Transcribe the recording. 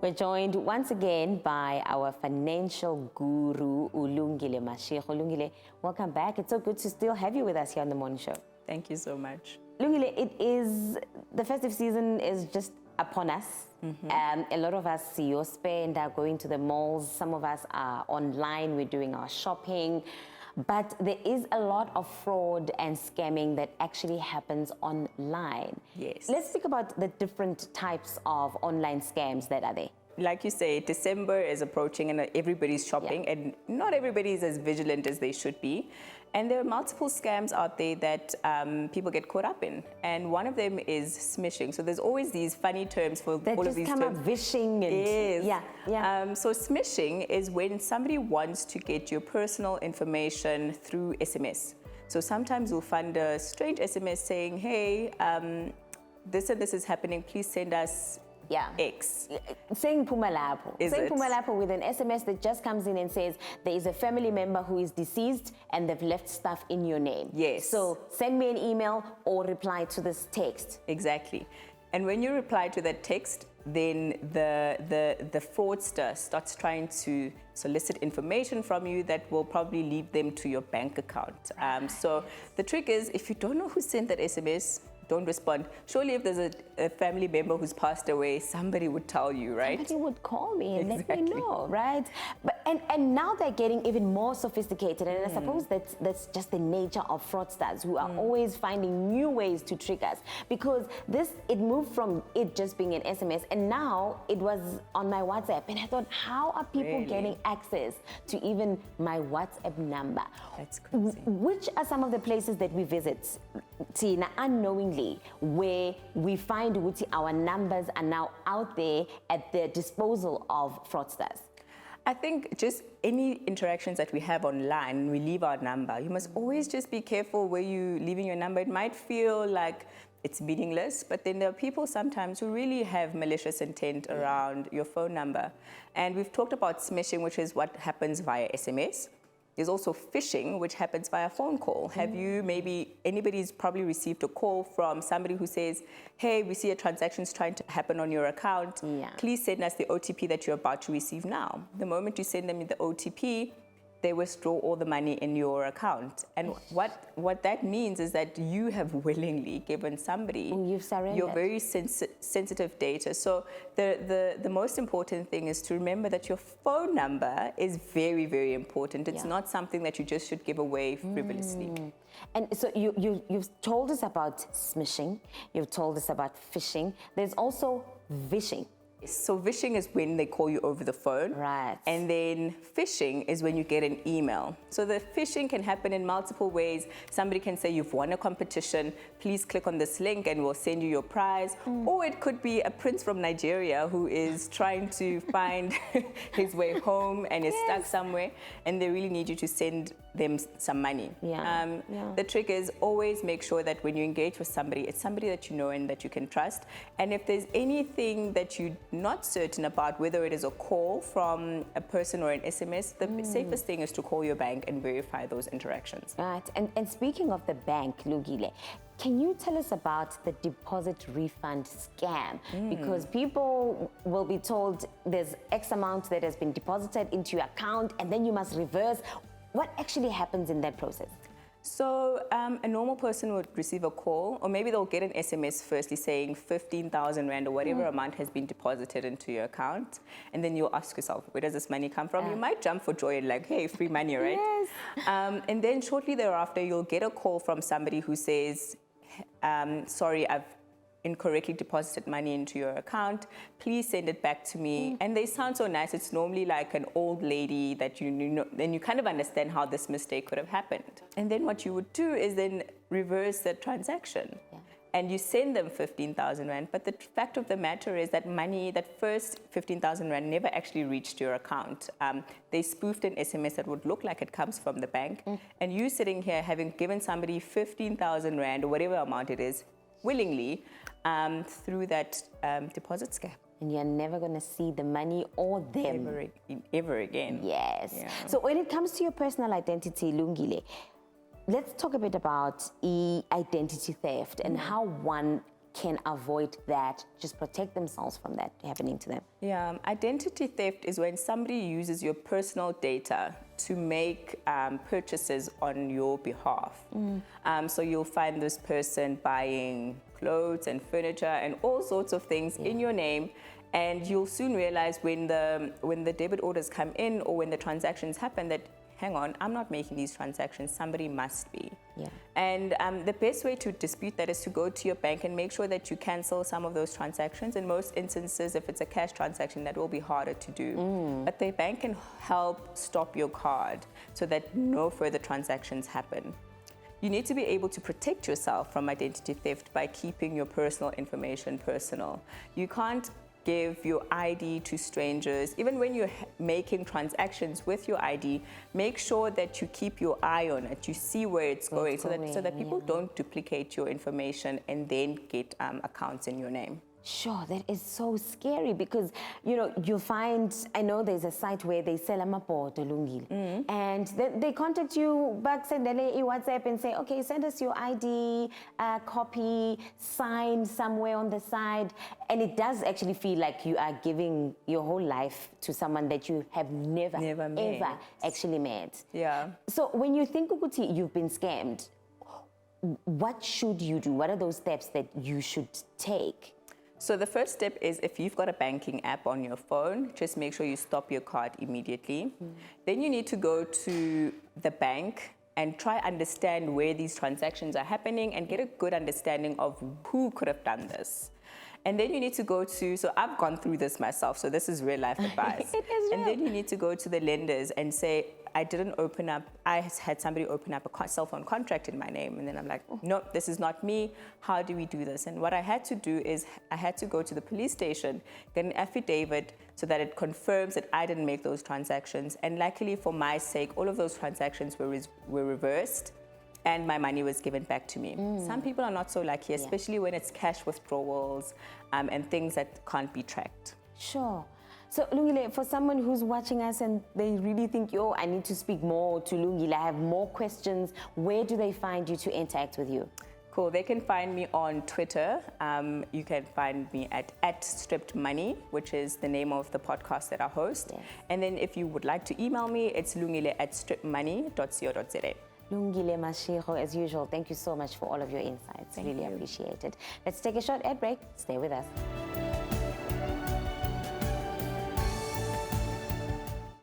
We're joined once again by our financial guru, Ulungile Mashego. Ulungile, welcome back. It's so good to still have you with us here on the morning show. Thank you so much. Ulungile, the festive season is just upon us. A lot of us see your spend, are going to the malls. Some of us are online, we're doing our shopping. But there is a lot of fraud and scamming that actually happens online. Yes. Let's speak about the different types of online scams that are there. Like you say, December is approaching and everybody's shopping, and not everybody is as vigilant as they should be. And there are multiple scams out there that people get caught up in. And one of them is smishing. So there's always these funny terms for that all of these terms. That just come up, vishing and... Yes. So smishing is when somebody wants to get your personal information through SMS. So sometimes you'll find a strange SMS saying, hey, this and this is happening, please send us X. Saying Pumalapo. Saying Pumalapo with an SMS that just comes in and says there is a family member who is deceased and they've left stuff in your name. Yes. So send me an email or reply to this text. Exactly. And when you reply to that text, then the fraudster starts trying to solicit information from you that will probably lead them to your bank account. So the trick is, if you don't know who sent that SMS, don't respond. Surely if there's a family member who's passed away, somebody would tell you, right? Somebody would call me and let me know, right? But and now they're getting even more sophisticated, and I suppose that's just the nature of fraudsters who are always finding new ways to trick us, because it moved from it just being an SMS, and now it was on my WhatsApp, and I thought, how are people getting access to even my WhatsApp number? That's crazy. Which are some of the places that we visit, Tina, unknowingly, where we find our numbers are now out there at the disposal of fraudsters? I think just any interactions that we have online, we leave our number. You must always just be careful where you're leaving your number. It might feel like it's meaningless, but then there are people sometimes who really have malicious intent around your phone number. And we've talked about smishing, which is what happens via SMS. There's also phishing, which happens via phone call. Have you, anybody's probably received a call from somebody who says, hey, we see a transaction's trying to happen on your account. Please send us the OTP that you're about to receive now. The moment you send them the OTP, they withdraw all the money in your account. And what that means is that you have willingly given somebody your very sensitive data. So the most important thing is to remember that your phone number is very, very important. It's not something that you just should give away frivolously. And so you've told us about smishing, you've told us about phishing. There's also vishing. So vishing is when they call you over the phone. Right. And then phishing is when you get an email. So the phishing can happen in multiple ways. Somebody can say, you've won a competition, please click on this link and we'll send you your prize. Or it could be a prince from Nigeria who is trying to find his way home and is stuck somewhere, and they really need you to send them some money. The trick is always make sure that when you engage with somebody, it's somebody that you know and that you can trust. And if there's anything that you're not certain about, whether it is a call from a person or an SMS, the safest thing is to call your bank and verify those interactions. Right. And speaking of the bank, Lungile, can you tell us about the deposit refund scam? Because people will be told there's X amount that has been deposited into your account and then you must reverse. What actually happens in that process? So a normal person would receive a call, or maybe they'll get an SMS firstly saying 15,000 Rand or whatever amount has been deposited into your account. And then you'll ask yourself, where does this money come from? You might jump for joy and like, hey, free money, right? Yes. And then shortly thereafter, you'll get a call from somebody who says, sorry, I've incorrectly deposited money into your account, please send it back to me. And they sound so nice. It's normally like an old lady that you know, then you kind of understand how this mistake could have happened. And then what you would do is then reverse the transaction. And you send them 15,000 Rand. But the fact of the matter is that money, that first 15,000 Rand never actually reached your account. They spoofed an SMS that would look like it comes from the bank. And you sitting here having given somebody 15,000 Rand or whatever amount it is, willingly, through that deposit scam. And you're never going to see the money or them. Ever again. Yes. So when it comes to your personal identity, Lungile, let's talk a bit about identity theft and how one can avoid that, just protect themselves from that happening to them? Yeah, identity theft is when somebody uses your personal data to make purchases on your behalf. So you'll find this person buying clothes and furniture and all sorts of things in your name, and you'll soon realize when the debit orders come in or when the transactions happen that, hang on, I'm not making these transactions, somebody must be. Yeah. And the best way to dispute that is to go to your bank and make sure that you cancel some of those transactions. In most instances, if it's a cash transaction, that will be harder to do. But the bank can help stop your card so that no further transactions happen. You need to be able to protect yourself from identity theft by keeping your personal information personal. You can't give your ID to strangers. Even when you're making transactions with your ID, make sure that you keep your eye on it. You see where it's going, so that people don't duplicate your information and then get accounts in your name. Sure, that is so scary because, you know, you find, I know there's a site where they sell amapoto lungile, and they contact you back, send a WhatsApp and say, okay, send us your ID, copy, sign somewhere on the side. And it does actually feel like you are giving your whole life to someone that you have never ever actually met. Yeah. So when you think, Ukuti, you've been scammed, what should you do? What are those steps that you should take? So the first step is, if you've got a banking app on your phone, just make sure you stop your card immediately. Then you need to go to the bank and try understand where these transactions are happening and get a good understanding of who could have done this. And then you need to go to, so I've gone through this myself, so this is real life advice. It is real. And then you need to go to the lenders and say, I had somebody open up a cell phone contract in my name. And then I'm like, no, this is not me. How do we do this? And what I had to do is I had to go to the police station, get an affidavit so that it confirms that I didn't make those transactions. And luckily for my sake, all of those transactions were reversed and my money was given back to me. Some people are not so lucky, especially when it's cash withdrawals and things that can't be tracked. Sure. So Lungile, for someone who's watching us and they really think, yo, I need to speak more to Lungile, I have more questions, where do they find you to interact with you? Cool. They can find me on Twitter. You can find me at Stripped Money, which is the name of the podcast that I host. Yes. And then if you would like to email me, it's lungile@strippedmoney.co.za. Lungile Mashego, as usual, thank you so much for all of your insights. Thank really you. appreciate it. Let's take a short ad break. Stay with us.